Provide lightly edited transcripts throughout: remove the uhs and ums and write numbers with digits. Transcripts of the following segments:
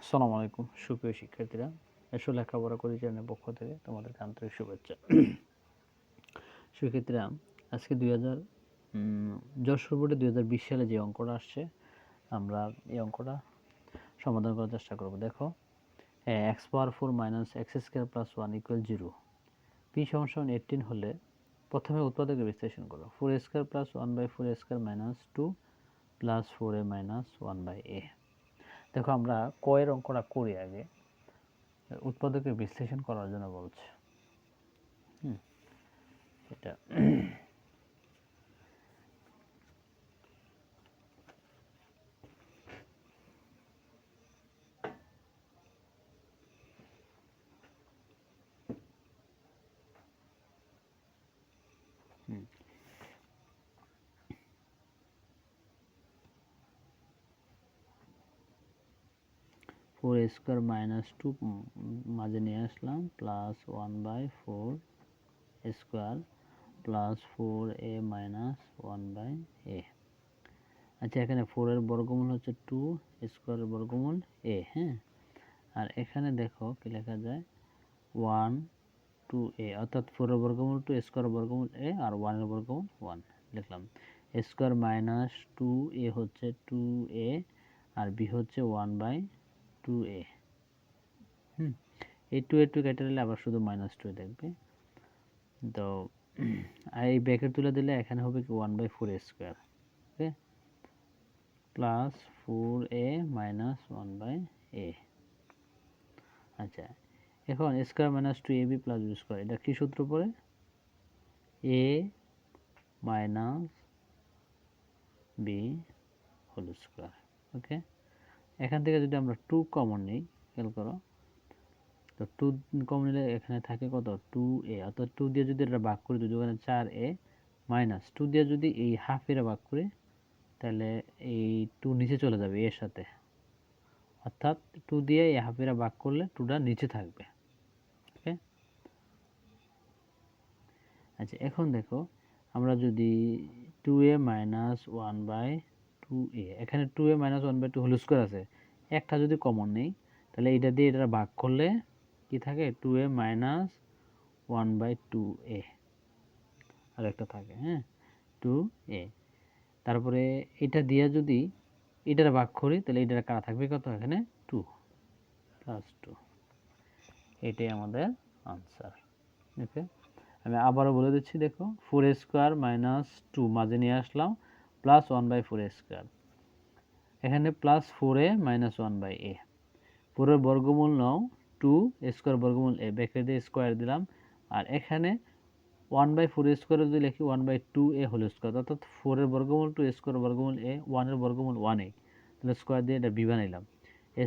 আসসালামু আলাইকুম সুপ্রিয় শিক্ষার্থীরা। এসো লেখাপড়া করি চ্যানেলের পক্ষ থেকে তোমাদেরকে আন্তরিক শুভেচ্ছা। শিক্ষার্থীরা, আজকে যশোর বোর্ডে 2020 সালে যে অঙ্কটা আসছে, আমরা এই অঙ্কটা সমাধান করার চেষ্টা করব। দেখো, x power 4 minus x square plus 1 equal 0, p সমান 18 হলে প্রথমে উৎপাদকের বিশ্লেষণ করো। 4 square plus 1 by 4 square minus 2 plus 4a minus 1 by a। দেখো, আমরা কয়ের অঙ্কটা করি আগে, উৎপাদকের বিশ্লেষণ করার জন্য বলছে। এটা 4 স্কোয়ার মাইনাস 2 মাঝে নিয়ে আসলাম, plus 1 by 4 square plus 4a minus 1 by a। আচ্ছা, এখানে 4 এর বর্গমূল হচ্ছে 2, স্কোয়ারের বর্গমূল a। হ্যাঁ, আর এখানে দেখো কি লেখা যায়, 1 2a, অর্থাৎ 4 এর বর্গমূল 2, স্কোয়ারের বর্গমূল a, আর 1 এর বর্গমূল 1 লিখলাম। স্কোয়ার মাইনাস 2a হচ্ছে 2a, আর b হচ্ছে 1 বাই 2a। এই 2 এ 2 কেটে দিলে আবার শুধু মাইনাস 2 থাকবে। তো এই ব্র্যাকেট তুলে দিলে এখানে হবে কি 1 by 4 square, okay, plus 4a minus 1 by a। আচ্ছা, এখন square minus 2ab plus B square, এটা কি সূত্র পড়ে? a minus B whole square. Okay, এখান থেকে যদি আমরা 2 কমন নিই, খেয়াল করো, তো 2 কমন নিলে এখানে থাকে কত, 2a, অর্থাৎ 2 দিয়ে যদি এটা ভাগ করি, যদি ওখানে 4a মাইনাস 2 দিয়ে যদি এই হাফ এর ভাগ করি, তাহলে এই 2 নিচে চলে যাবে এর সাথে, অর্থাৎ 2 দিয়ে এই হাফ এর ভাগ করলে 2টা নিচে থাকবে। ওকে, আচ্ছা, এখন দেখো, আমরা যদি 2a মাইনাস 1 বাই 2a, এখানে 2a minus 1 by 2 whole square আছে, একটা যদি কমন নেই, তাহলে এটা দিয়ে এটা ভাগ করলে কি থাকে, 2a মাইনাস 1 বাই 2a, আর একটা থাকে, হ্যাঁ, 2a। তারপরে এটা দিয়ে যদি এটার ভাগ করি, তাহলে এটার কারা থাকবে কত, এখানে 2 প্লাস 2। এটাই আমাদের আনসার। ওকে, আমি আবারও বলে দিচ্ছি, দেখো, 4 স্কোয়ার মাইনাস 2 মাঝে নিয়ে আসলাম, প্লাস 1 বাই 4 স্কোয়ার, এখানে plus 4a minus 1 by a। 4 এর বর্গমূল নাও 2, স্কোয়ার বর্গমূল a, ব্র্যাকেট দিয়ে স্কোয়ার দিলাম, আর এখানে 1 বাই 4 স্কোয়ার যদি লিখি 1 বাই 2a হোল স্কোয়ার, অর্থাৎ 4 এর বর্গমূল 2, স্কোয়ার বর্গমূল a, 1 এর বর্গমূল 1a, তাহলে স্কোয়ার দিয়ে এটা b বানাইলাম,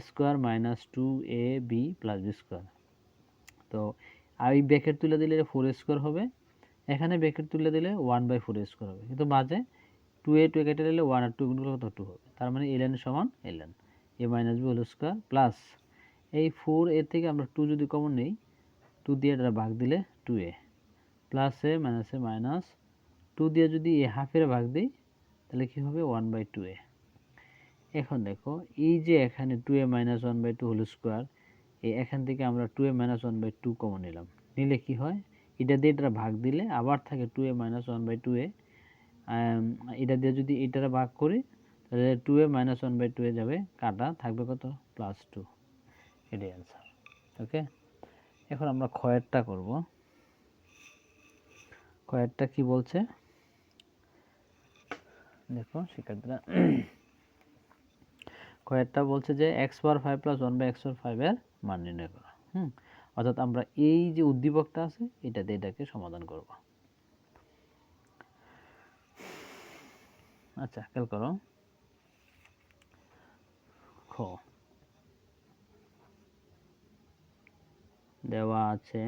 square minus 2ab plus b square. তো আর এই ব্র্যাকেট তুলে দিলে 4 স্কোয়ার হবে, এখানে ব্র্যাকেট তুলে দিলে 1 বাই 4 স্কোয়ার হবে, কিন্তু মাঝে 2a 2 কেটে দিলে 1 আর 2 গুণ করলে কত, 2 হবে। তার মানে ln সমান ln a minus b whole square, plus এই 4a থেকে আমরা 2 যদি কমন নেই, 2 দিয়ে এটা ভাগ দিলে 2a, plus a minus a minus 2 দিয়ে যদি a হাফের ভাগ দিই, তাহলে কি হবে, 1 বাই 2a। এখন দেখো, এই যে এখানে 2a minus 1 by 2 whole square, এখান থেকে আমরা 2a মাইনাস 1 বাই 2 কমন নিলাম, নিলে কি হয়, এটা দিয়ে এটা ভাগ দিলে আবার থাকে 2a মাইনাস 1 বাই 2a। এটা দিয়ে যদি এটার ভাগ করি, তাহলে 2a মাইনাস 1 বাই 2a যাবে কাটা, থাকবে কত, প্লাস 2। এটাই অ্যান্সার। ওকে, এখন আমরা ক্ষয়েরটা করব। ক্ষয়েরটা কি বলছে দেখো শিক্ষার্থীরা, ক্ষয়েরটা বলছে যে x power 5 plus 1 by x power 5 এর মান নির্ণয় করা। অর্থাৎ আমরা এই যে উদ্দীপকটা আছে, এটাতে এটাকে সমাধান করব। আচ্ছা, খেয়াল করো, খ দেওয়া আছে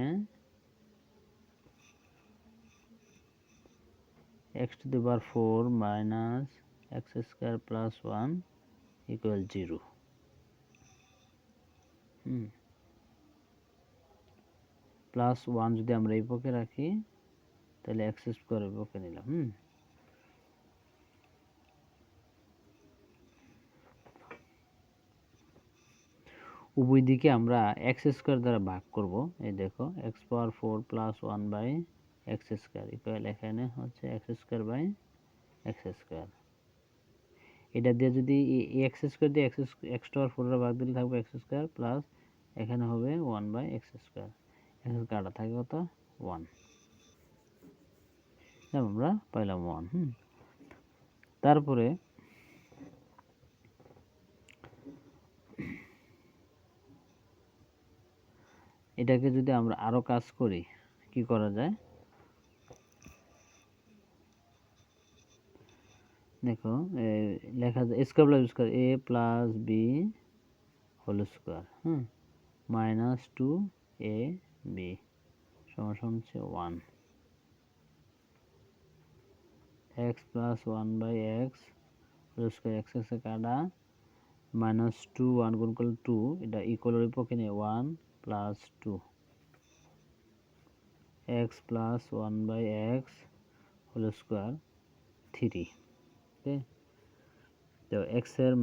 x to the power 4 minus x square plus 1 equal 0। Plus 1 যদি আমরা এই পক্ষে রাখি, তাহলে x স্কোয়ার এই পক্ষে নিলাম। উভয় দিকে আমরা এক্স স্কোয়ার দ্বারা ভাগ করব। এই দেখো x power 4 plus 1 by x square equal এখানে হচ্ছে x square by x square. এটা দিয়ে যদি এক্স স্কোয়ার দিয়ে এক্স পাওয়ার 4 এর ভাগ দিলে থাকবে এক্স স্কোয়ার প্লাস এখানে হবে 1 বাই এক্স স্কোয়ার। এক্স কাটা থাকে কত 1, আমরা পাইলাম 1। তারপরে এটাকে যদি আমরা আরো কাজ করি কি করা যায় দেখো, লেখা যায় square plus square A plus B whole square minus 2 A B সমান হচ্ছে 1 X plus 1 by x whole square X X কাটা মাইনাস 2 1 গুণ করলে 2 এটা ইকুয়ালের বিপক্ষে নিয়ে 1 plus 2 x plus 1 by x whole square 3। Okay, তো এক্স এর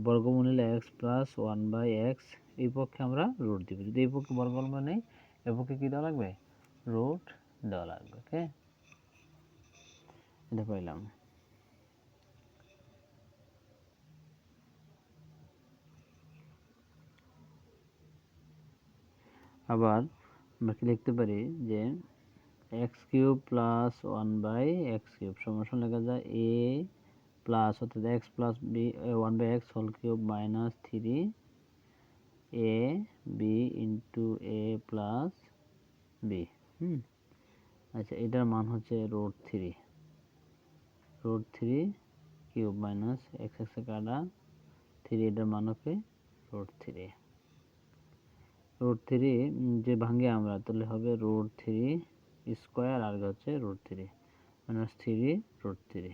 বর্গমূল নিলে এক্স প্লাস 1 বাই এক্স এই পক্ষে আমরা রুট দিব। যদি এই পক্ষে বর্গমূল নেই এই পক্ষে কি দেওয়া লাগবে রুট দেওয়া লাগবে। ওকে, এটা পাইলাম। আবার আমরা কি লিখতে পারি যে x cube plus 1 by x cube সমান লেখা যায় এ প্লাস অর্থাৎ x plus b 1 by x whole cube minus 3 a b into a plus b. আচ্ছা, এটার মান হচ্ছে √3 কিউব মাইনাস এক্স এক্স কাটা 3 এটার মান হবে √3 যে ভাঙে আমরা তাহলে হবে √3 স্কোয়ার আর হচ্ছে √3 মাইনাস 3 √3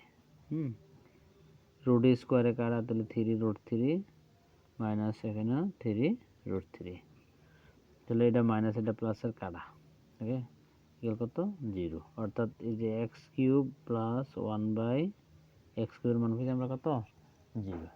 রুট স্কোয়ারে কাটা তাহলে 3 √3 মাইনাস এখানে 3 √3 তাহলে এটা মাইনাস এটা প্লাসের কাটা। ওকে, ইকুয়াল কত 0 অর্থাৎ এই যে x cube plus 1 by x কিউবের মান পেয়েছি আমরা কত 0।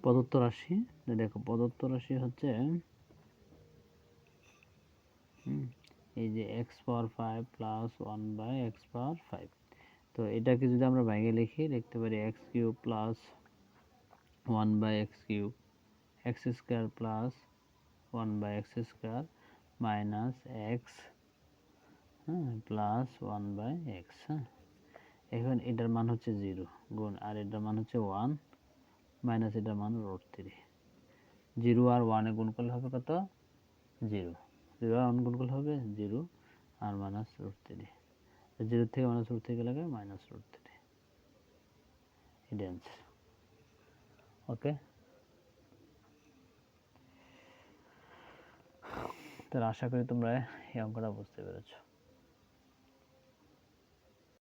প্রদত্ত রাশি দেখো, প্রদত্ত রাশি হচ্ছে এই যে X power 5 plus 1 by X power 5। তো এটাকে যদি আমরা ভাঙে লিখতে পারি X cube plus 1 by x cube X square plus 1 by x square minus X plus 1 by X. এখন এটার মান হচ্ছে 0 গুণ আর এটার মান হচ্ছে 1 মাইনাস এটার মান √3। 0 আর 1 এ গুণ করলে হবে কত 0, 0 আর 1 গুণ করলে হবে 0 আর মাইনাস √3। 0 থেকে মাইনাস √3 গেলে মাইনাস √3। এটা অ্যান্সার। ওকে, তাহলে আশা করি তোমরা এই অঙ্কটা বুঝতে পেরেছো।